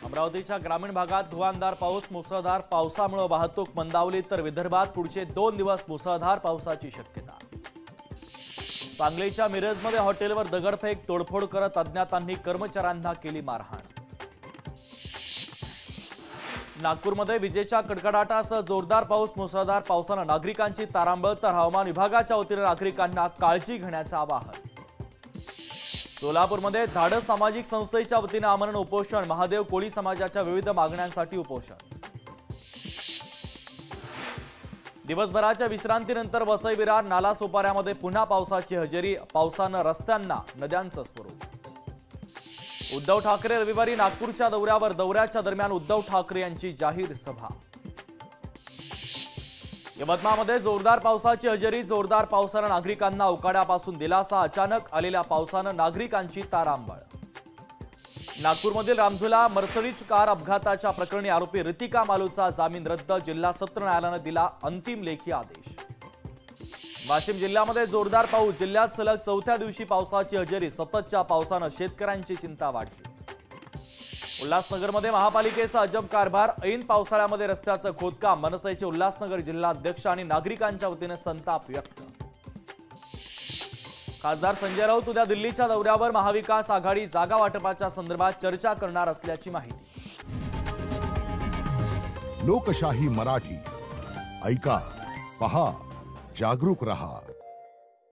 अमरावतीच्या ग्रामीण भागात धुवांधार पाऊस, मुसळधार पावसामुळे वाहतूक मंदावली तर विदर्भात पुढचे 2 दिवस मुसळधार पावसाची शक्यता। सांगलीच्या मिरजमध्ये हॉटेलवर दगडफेक, तोडफोड करत अज्ञातांनी कर्मचाऱ्यांना केली मारहाण। नागपूरमध्ये विजेच्या कडकडाटासह जोरदार पाऊस, मुसळधार पावसाने नागरिकांची तारांबळ तर हवामान विभागाच्या वतीने नागरिकांना काळजी घेण्याचे आवाहन। सोलापूरमध्ये धाडस सामाजिक संस्थेच्या वतीने आमरण उपोषण, महादेव कोळी समाजाच्या विविध मागण्यांसाठी उपोषण। दिवसभराच्या विश्रांतीनंतर वसई विरार नालासोपाऱ्यामध्ये पुन्हा पावसाची हजेरी, पावसाने रस्त्यांना नद्यांचं स्वरूप। उद्धव ठाकरे रविवारी नागपूरच्या दौऱ्याच्या दरम्यान उद्धव ठाकरे यांची जाहीर सभा। यवतमाळमध्ये जोरदार पावसाची हजेरी, जोरदार पावसाने नागरिकांना उकाड्यापासून दिलासा, अचानक आलेल्या पावसाने नागरिकांची तारांबळ। नागपूरमधील रामझुला मर्सडीज कार अपघाताच्या प्रकरणी आरोपी रितिका मालूचा जामीन रद्द, जिल्हा सत्र न्यायालयाने दिला अंतिम लेखी आदेश। वाशिम जिल्ह्यामध्ये जोरदार पाऊस, जिल्ह्यात सलग 4थ्या दिवशी पावसाची हजेरी, सततच्या पावसाने शेतकऱ्यांची चिंता वाढली। उल्हासनगरमध्ये महापालिकेचा अजब कारभार, ऐन पावसाळ्यामध्ये रस्त्याचं खोदकाम, मनसेचे उल्हासनगर जिल्हाध्यक्ष आणि नागरिकांच्या वतीने संताप व्यक्त। खासदार संजय राऊत उद्या दिल्लीच्या दौऱ्यावर, महाविकास आघाडी जागा वाटपाच्या संदर्भात चर्चा करणार असल्याची माहिती। लोकशाही मराठी ऐका, पहा, जागरूक रहा।